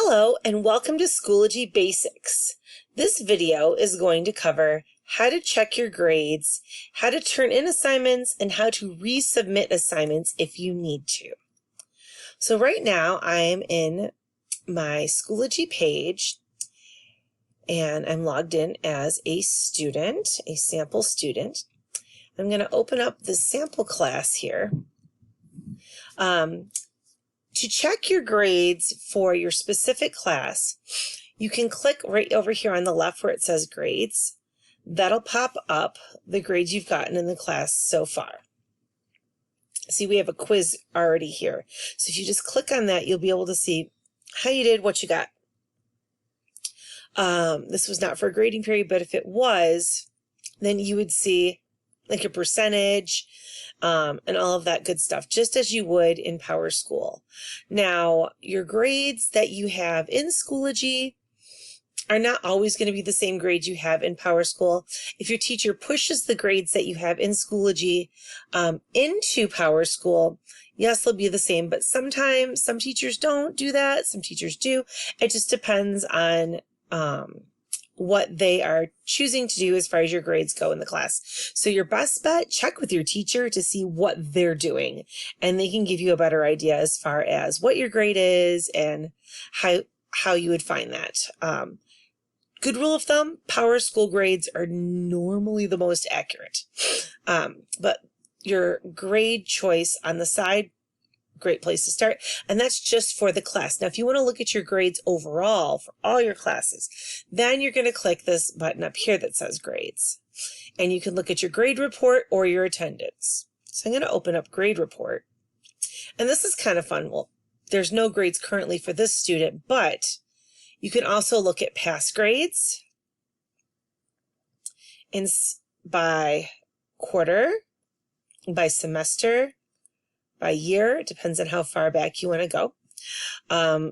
Hello and welcome to Schoology Basics. This video is going to cover how to check your grades, how to turn in assignments, and how to resubmit assignments if you need to. So right now I am in my Schoology page and I'm logged in as a student, a sample student. I'm going to open up the sample class here. To check your grades for your specific class, you can click right over here on the left where it says grades. That'll pop up the grades you've gotten in the class so far. See, we have a quiz already here. So if you just click on that, you'll be able to see how you did, what you got. This was not for a grading period, but if it was, then you would see like a percentage, and all of that good stuff, just as you would in PowerSchool. Now, your grades that you have in Schoology are not always going to be the same grades you have in PowerSchool. If your teacher pushes the grades that you have in Schoology into PowerSchool, yes, they'll be the same, but sometimes some teachers don't do that, some teachers do. It just depends on what they are choosing to do as far as your grades go in the class. So your best bet, check with your teacher to see what they're doing, and they can give you a better idea as far as what your grade is and how you would find that. Good rule of thumb, PowerSchool grades are normally the most accurate. But your grade choice on the side, great place to start, and that's just for the class. Now, if you want to look at your grades overall for all your classes, then you're going to click this button up here that says grades, and you can look at your grade report or your attendance. So I'm going to open up grade report, and this is kind of fun. Well, there's no grades currently for this student, but you can also look at past grades and by quarter, by semester, by year. It depends on how far back you want to go.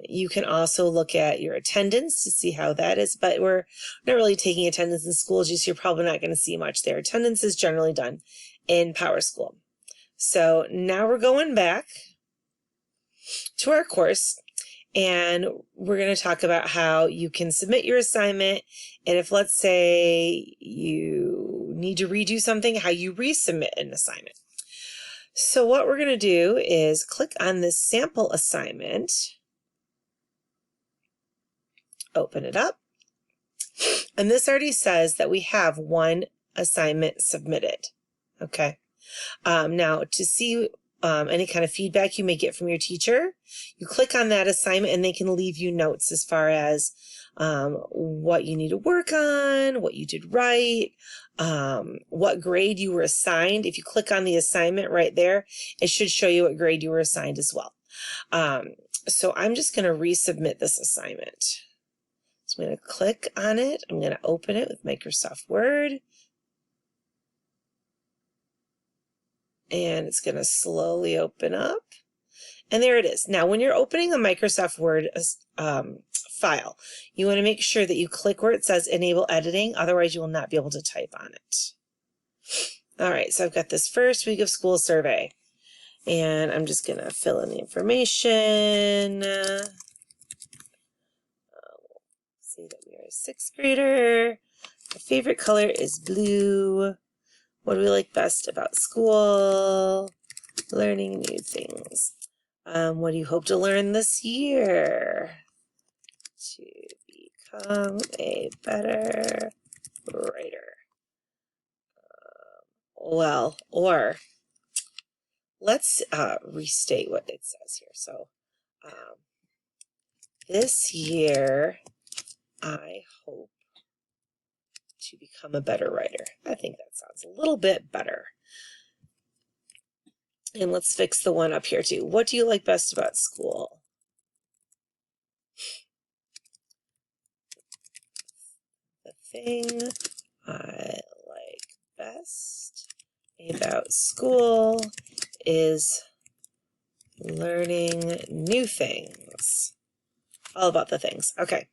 You can also look at your attendance to see how that is, but we're not really taking attendance in Schoology, so you're probably not going to see much there. Attendance is generally done in PowerSchool. So now we're going back to our course, and we're going to talk about how you can submit your assignment, and if, let's say, you need to redo something, how you resubmit an assignment. So what we're going to do is click on this sample assignment, open it up, and this already says that we have one assignment submitted. Okay. Now, to see any kind of feedback you may get from your teacher, you click on that assignment and they can leave you notes as far as what you need to work on, what you did right, what grade you were assigned. If you click on the assignment right there, it should show you what grade you were assigned as well. So I'm just going to resubmit this assignment. So I'm going to click on it. I'm going to open it with Microsoft Word. And it's going to slowly open up. And there it is. Now, when you're opening a Microsoft Word file, you want to make sure that you click where it says Enable Editing. Otherwise, you will not be able to type on it. All right, so I've got this first week of school survey. And I'm just going to fill in the information. Say that we are a 6th grader. My favorite color is blue. What do we like best about school? Learning new things. What do you hope to learn this year? To become a better writer. Or let's restate what it says here. So this year, I hope to become a better writer. I think that sounds a little bit better. And let's fix the one up here too. What do you like best about school? The thing I like best about school is learning new things. All about the things. Okay.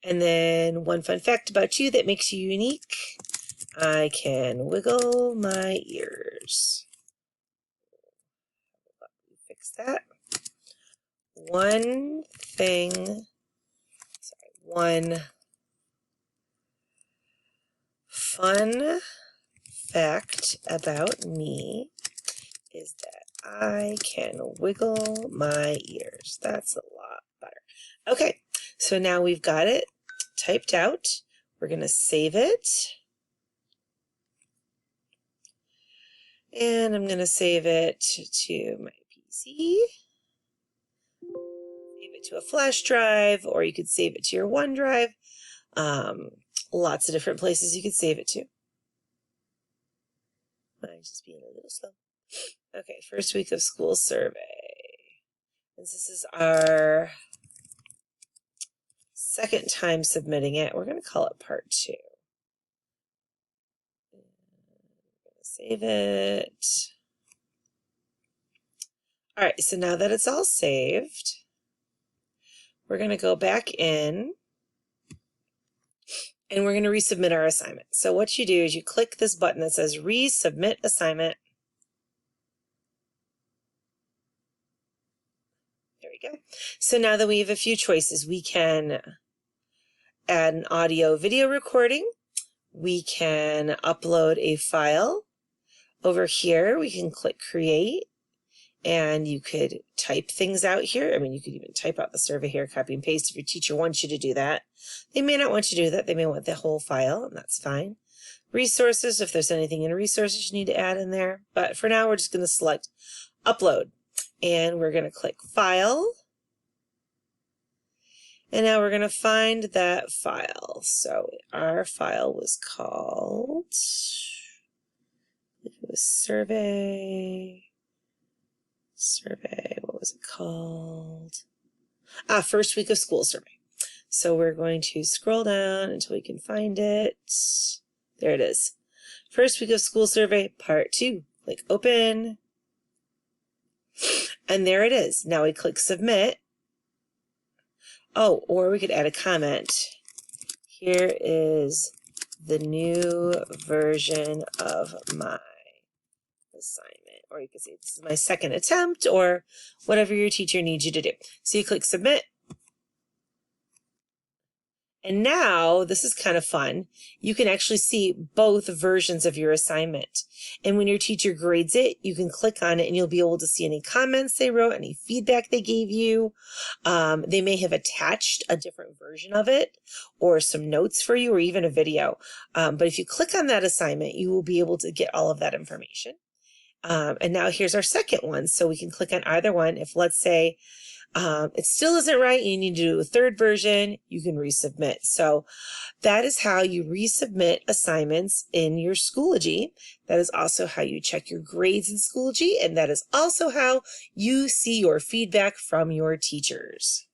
And then one fun fact about you that makes you unique. I can wiggle my ears. Fix that. One thing one fun fact about me is that I can wiggle my ears. That's a lot better. Okay, so now we've got it typed out. We're going to save it. And I'm going to save it to my PC. Save it to a flash drive, or you could save it to your OneDrive. Lots of different places you could save it to. I'm just being a little slow. Okay, first week of school survey. And this is our second time submitting it. We're going to call it part 2. Save it. All right, so now that it's all saved, we're going to go back in and we're going to resubmit our assignment. So what you do is you click this button that says Resubmit Assignment. There we go. So now that we have a few choices, we can add an audio video recording. We can upload a file. Over here, we can click Create, and you could type things out here. I mean, you could even type out the survey here, copy and paste if your teacher wants you to do that. They may not want you to do that. They may want the whole file, and that's fine. Resources, if there's anything in resources you need to add in there. But for now, we're just going to select Upload, and we're going to click File. And now we're going to find that file. So our file was called, it was survey, what was it called? First week of school survey. So we're going to scroll down until we can find it. There it is. First week of school survey, part 2. Click open. And there it is. Now we click submit. Oh, or we could add a comment. Here is the new version of my assignment. Or you could say this is my second attempt, or whatever your teacher needs you to do. So you click submit. And now, this is kind of fun, you can actually see both versions of your assignment. And when your teacher grades it, you can click on it and you'll be able to see any comments they wrote, any feedback they gave you. They may have attached a different version of it, or some notes for you, or even a video. But if you click on that assignment, you will be able to get all of that information. And now here's our second one. So we can click on either one. If, let's say, it still isn't right, you need to do a third version, you can resubmit. So that is how you resubmit assignments in your Schoology. That is also how you check your grades in Schoology, and that is also how you see your feedback from your teachers.